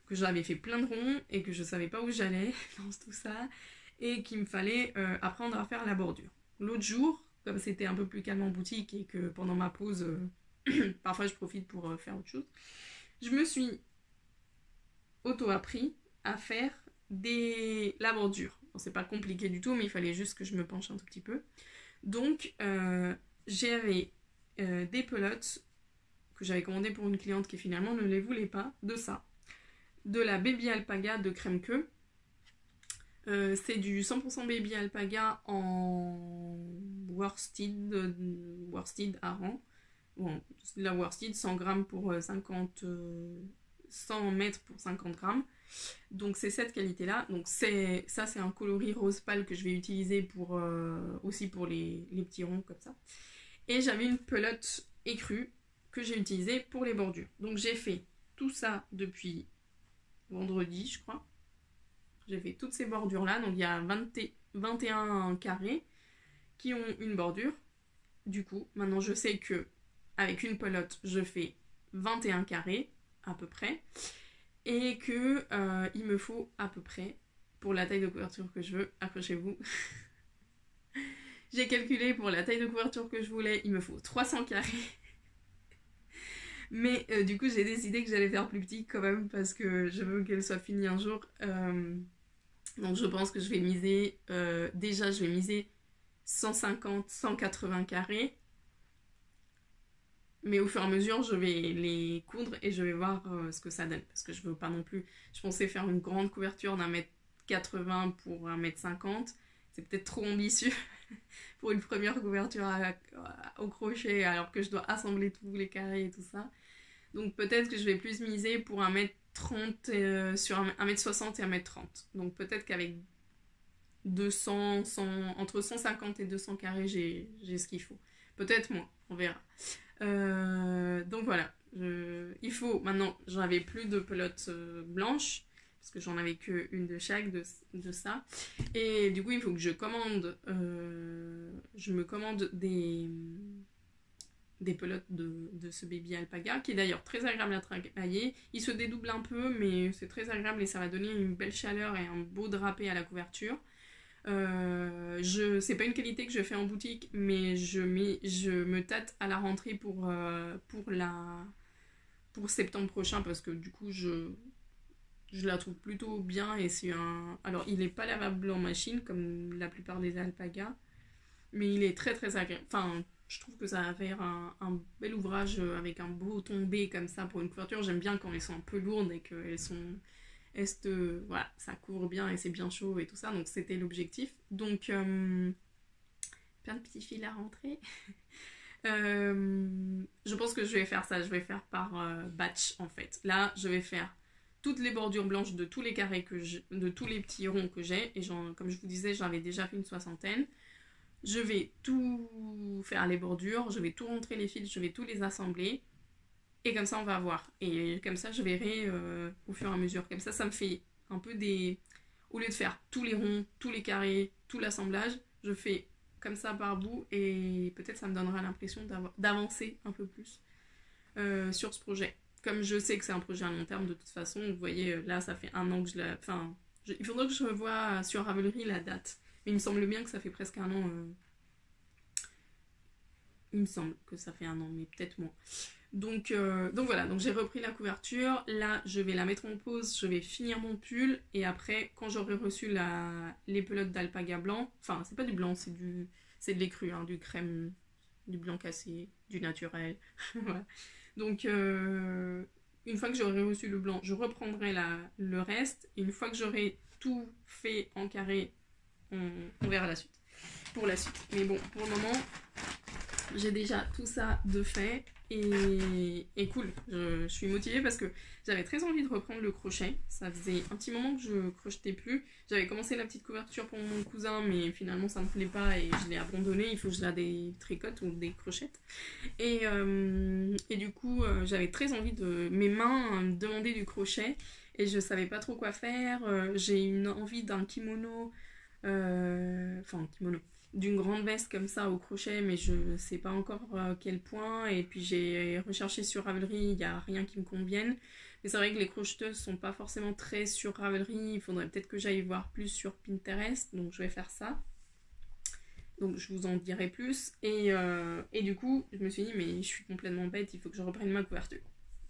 j'avais fait plein de ronds et que je savais pas où j'allais dans tout ça. Et qu'il me fallait apprendre à faire la bordure. L'autre jour, comme c'était un peu plus calme en boutique et que pendant ma pause, parfois je profite pour faire autre chose, je me suis auto-appris à faire la bordure. Bon, c'est pas compliqué du tout, mais il fallait juste que je me penche un tout petit peu. Donc, j'avais des pelotes que j'avais commandées pour une cliente qui finalement ne les voulait pas, de ça. De la Baby Alpaga de Crème Queue. C'est du 100% Baby Alpaga en worsted Aran. Bon, c'est de la worsted, 100 grammes pour 100 mètres pour 50 grammes. Donc c'est cette qualité là. Donc c'est un coloris rose pâle que je vais utiliser aussi pour les petits ronds comme ça. Et j'avais une pelote écrue que j'ai utilisée pour les bordures. Donc j'ai fait tout ça depuis vendredi je crois. J'ai fait toutes ces bordures là. Donc il y a 21 carrés qui ont une bordure. Du coup maintenant je sais que avec une pelote je fais 21 carrés à peu près. Et que il me faut à peu près, pour la taille de couverture que je veux, accrochez-vous, j'ai calculé pour la taille de couverture que je voulais, il me faut 300 carrés. Mais du coup, j'ai décidé que j'allais faire plus petit quand même parce que je veux qu'elle soit finie un jour. Donc je pense que je vais miser, déjà je vais miser 150, 180 carrés. Mais au fur et à mesure, je vais les coudre et je vais voir ce que ça donne. Parce que je veux pas non plus. Je pensais faire une grande couverture d'un mètre 80 pour un mètre 50. C'est peut-être trop ambitieux pour une première couverture au crochet alors que je dois assembler tous les carrés et tout ça. Donc peut-être que je vais plus miser pour un mètre 30 sur un mètre 60 et un mètre 30. Donc peut-être qu'avec 200, entre 150 et 200 carrés, j'ai ce qu'il faut. Peut-être moins, on verra. Donc voilà, il faut, maintenant j'en avais plus de pelotes blanches, parce que j'en avais qu'une de chaque de ça. Et du coup il faut que je me commande des pelotes de ce baby alpaga, qui est d'ailleurs très agréable à travailler. Il se dédouble un peu, mais c'est très agréable et ça va donner une belle chaleur et un beau drapé à la couverture. C'est pas une qualité que je fais en boutique, mais je me tâte à la rentrée pour septembre prochain parce que du coup je la trouve plutôt bien et c'est un. Alors il est pas lavable en machine comme la plupart des alpagas, mais il est très très agréable. Enfin, je trouve que ça va faire un bel ouvrage avec un beau tombé comme ça pour une couverture. J'aime bien quand elles sont un peu lourdes et qu'elles sont. Voilà, ça couvre bien et c'est bien chaud et tout ça, donc c'était l'objectif. Donc, plein de petits fils à rentrer. Je pense que je vais faire ça, je vais faire par batch en fait. Là, je vais faire toutes les bordures blanches de tous les carrés de tous les petits ronds que j'ai, et comme je vous disais, j'en avais déjà fait une soixantaine. Je vais tout faire les bordures, je vais tout rentrer les fils, je vais tout les assembler. Et comme ça, on va voir. Et comme ça, je verrai au fur et à mesure. Comme ça me fait un peu des. Au lieu de faire tous les ronds, tous les carrés, tout l'assemblage, je fais comme ça par bout. Et peut-être ça me donnera l'impression d'avancer un peu plus sur ce projet. Comme je sais que c'est un projet à long terme de toute façon, vous voyez, là, ça fait un an que je l'ai. Enfin, il faudrait que je revoie sur Ravelry la date. Mais il me semble bien que ça fait presque un an. Il me semble que ça fait un an, mais peut-être moins. Donc voilà, donc j'ai repris la couverture. Là, je vais la mettre en pause, je vais finir mon pull. Et après, quand j'aurai reçu les pelotes d'alpaga blanc, enfin, c'est pas du blanc, c'est de l'écru, hein, du crème, du blanc cassé, du naturel. Voilà. Donc, une fois que j'aurai reçu le blanc, je reprendrai le reste. Et une fois que j'aurai tout fait en carré, on verra la suite. Pour la suite. Mais bon, pour le moment, j'ai déjà tout ça de fait. Et cool, je suis motivée parce que j'avais très envie de reprendre le crochet. Ça faisait un petit moment que je crochetais plus. J'avais commencé la petite couverture pour mon cousin, mais finalement ça me plaît pas et je l'ai abandonné. Il faut que je la détricote ou des crochettes. Et du coup, j'avais très envie de mes mains me demander du crochet et je savais pas trop quoi faire. J'ai une envie d'un kimono, enfin kimono, d'une grande veste comme ça au crochet, mais je sais pas encore quel point. Et puis j'ai recherché sur Ravelry, il n'y a rien qui me convienne. Mais c'est vrai que les crocheteuses sont pas forcément très sur Ravelry. Il faudrait peut-être que j'aille voir plus sur Pinterest, donc je vais faire ça. Donc je vous en dirai plus. Et du coup, je me suis dit, mais je suis complètement bête, il faut que je reprenne ma couverture.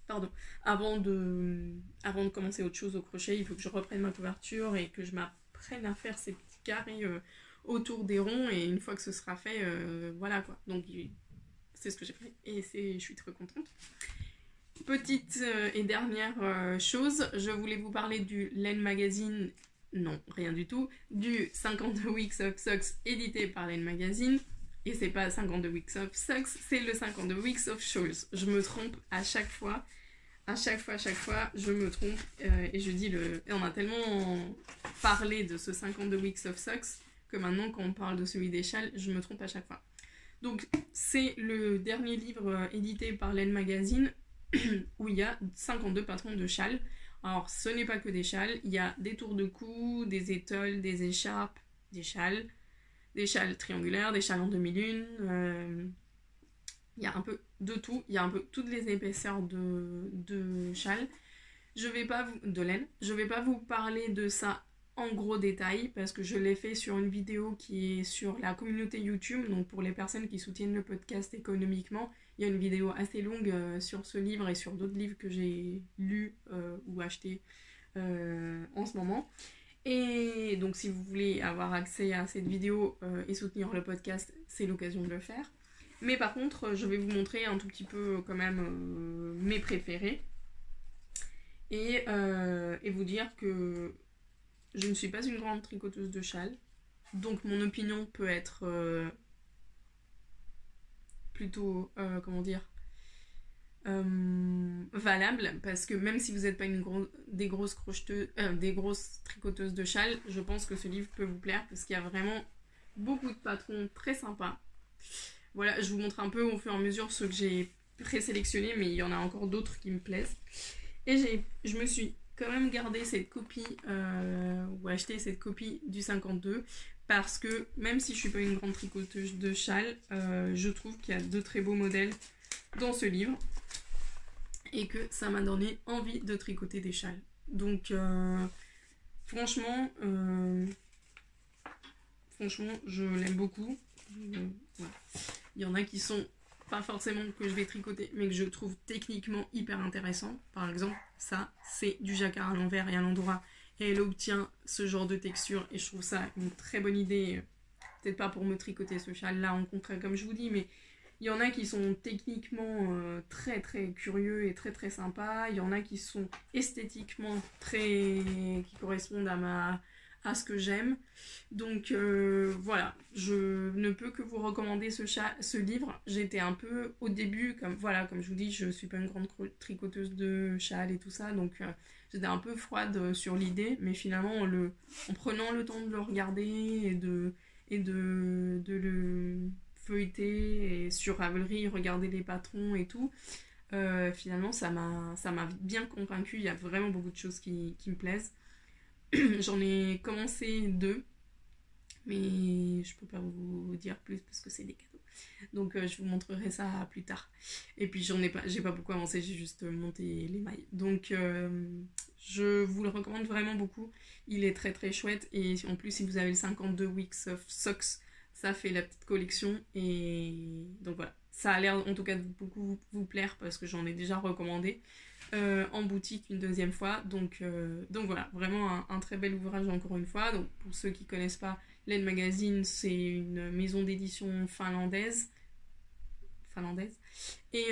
Pardon. Avant de commencer autre chose au crochet, il faut que je reprenne ma couverture et que je m'apprenne à faire ces petits carrés autour des ronds, et une fois que ce sera fait, voilà quoi. Donc c'est ce que j'ai fait et je suis très contente. Petite et dernière chose, je voulais vous parler du Laine Magazine, non rien du tout, du 52 Weeks of Socks édité par Laine Magazine. Et c'est pas 52 Weeks of Socks, c'est le 52 Weeks of Shawls. Je me trompe à chaque fois. À chaque fois, je me trompe. Et je dis Et on a tellement parlé de ce 52 Weeks of Socks que maintenant, quand on parle de celui des châles, je me trompe à chaque fois. Donc, c'est le dernier livre édité par Laine Magazine où il y a 52 patrons de châles. Alors, ce n'est pas que des châles. Il y a des tours de cou, des étoiles, des écharpes, des châles triangulaires, des châles en demi-lune. Il y a un peu de tout. Il y a un peu toutes les épaisseurs de châles. De laine. Je vais pas vous parler de ça en gros détail parce que je l'ai fait sur une vidéo qui est sur la communauté YouTube. Donc pour les personnes qui soutiennent le podcast économiquement, Il y a une vidéo assez longue sur ce livre et sur d'autres livres que j'ai lus ou achetés en ce moment. Et donc si vous voulez avoir accès à cette vidéo et soutenir le podcast, c'est l'occasion de le faire. Mais par contre, je vais vous montrer un tout petit peu quand même mes préférés. Et vous dire que je ne suis pas une grande tricoteuse de châles. Donc mon opinion peut être plutôt, comment dire, valable, parce que même si vous n'êtes pas des grosses tricoteuses de châles, je pense que ce livre peut vous plaire parce qu'il y a vraiment beaucoup de patrons très sympas. Voilà, je vous montre un peu au fur et à mesure ceux que j'ai présélectionnés, mais il y en a encore d'autres qui me plaisent. Et je me suis quand même gardé cette copie ou acheté cette copie du 52 parce que même si je suis pas une grande tricoteuse de châles, je trouve qu'il y a de très beaux modèles dans ce livre et que ça m'a donné envie de tricoter des châles. Donc franchement je l'aime beaucoup. Voilà. Il y en a qui sont pas forcément que je vais tricoter, mais que je trouve techniquement hyper intéressant. Par exemple, ça, c'est du jacquard à l'envers et à l'endroit. Et elle obtient ce genre de texture. Et je trouve ça une très bonne idée. Peut-être pas pour me tricoter ce châle-là en concret, comme je vous dis, mais il y en a qui sont techniquement très très curieux et très très sympas. Il y en a qui sont esthétiquement qui correspondent à ce que j'aime. Donc voilà, je ne peux que vous recommander ce livre. J'étais un peu au début, comme je vous dis, je suis pas une grande tricoteuse de châles et tout ça, donc j'étais un peu froide sur l'idée, mais finalement en prenant le temps de le regarder et de le feuilleter et sur Ravelry, regarder les patrons et tout, finalement ça m'a bien convaincue. Il y a vraiment beaucoup de choses qui me plaisent. J'en ai commencé 2, mais je peux pas vous dire plus parce que c'est des cadeaux. Donc je vous montrerai ça plus tard. Et puis j'ai pas beaucoup avancé, j'ai juste monté les mailles. Donc je vous le recommande vraiment beaucoup. Il est très très chouette et en plus si vous avez le 52 Weeks of Socks, ça fait la petite collection et donc voilà. Ça a l'air en tout cas de beaucoup vous plaire parce que j'en ai déjà recommandé. En boutique une deuxième fois, donc voilà, vraiment un très bel ouvrage encore une fois. Donc pour ceux qui ne connaissent pas, Laine Magazine, c'est une maison d'édition finlandaise et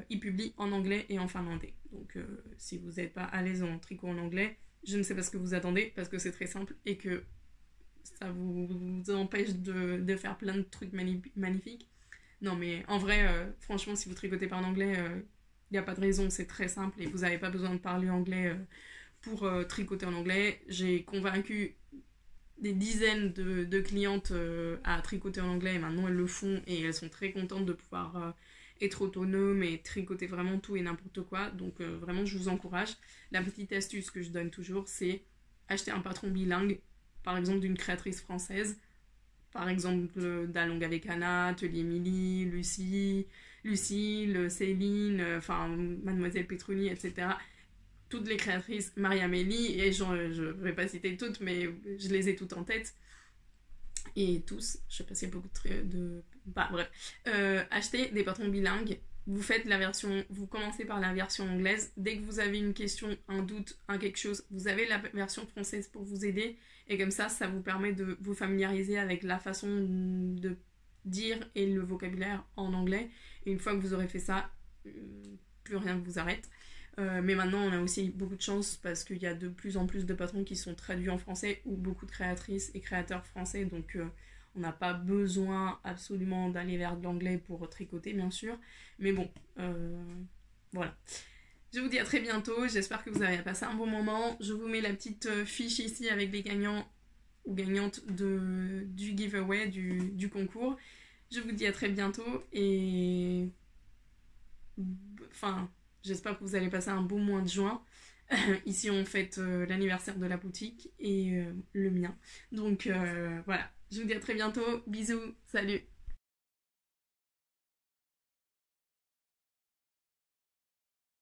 ils publient en anglais et en finlandais. Donc si vous n'êtes pas à l'aise en tricot en anglais, je ne sais pas ce que vous attendez parce que c'est très simple et que ça vous empêche de faire plein de trucs magnifiques. Non mais en vrai, franchement, si vous tricotez pas en anglais, il n'y a pas de raison, c'est très simple et vous n'avez pas besoin de parler anglais pour tricoter en anglais. J'ai convaincu des dizaines de clientes à tricoter en anglais et maintenant elles le font et elles sont très contentes de pouvoir être autonomes et tricoter vraiment tout et n'importe quoi. Donc vraiment je vous encourage. La petite astuce que je donne toujours, c'est acheter un patron bilingue, par exemple d'une créatrice française, par exemple d'Along avec Anna, Atelier Émilie, Lucille, Céline, enfin Mademoiselle Petroni, etc. Toutes les créatrices, Marie-Amélie, et je ne vais pas citer toutes, mais je les ai toutes en tête. Et tous, je sais pas s'il y a beaucoup bah bref. Achetez des patrons bilingues. Vous commencez par la version anglaise. Dès que vous avez une question, un doute, quelque chose, vous avez la version française pour vous aider. Et comme ça vous permet de vous familiariser avec la façon de dire et le vocabulaire en anglais. Et une fois que vous aurez fait ça, plus rien ne vous arrête. Mais maintenant, on a aussi beaucoup de chance parce qu'il y a de plus en plus de patrons qui sont traduits en français ou beaucoup de créatrices et créateurs français. Donc, on n'a pas besoin absolument d'aller vers de l'anglais pour tricoter, bien sûr. Mais bon, voilà. Je vous dis à très bientôt. J'espère que vous avez passé un bon moment. Je vous mets la petite fiche ici avec les gagnants ou gagnantes du giveaway, du concours. Je vous dis à très bientôt et enfin, j'espère que vous allez passer un beau mois de juin. Ici, on fête l'anniversaire de la boutique et le mien. Donc voilà, je vous dis à très bientôt. Bisous, salut.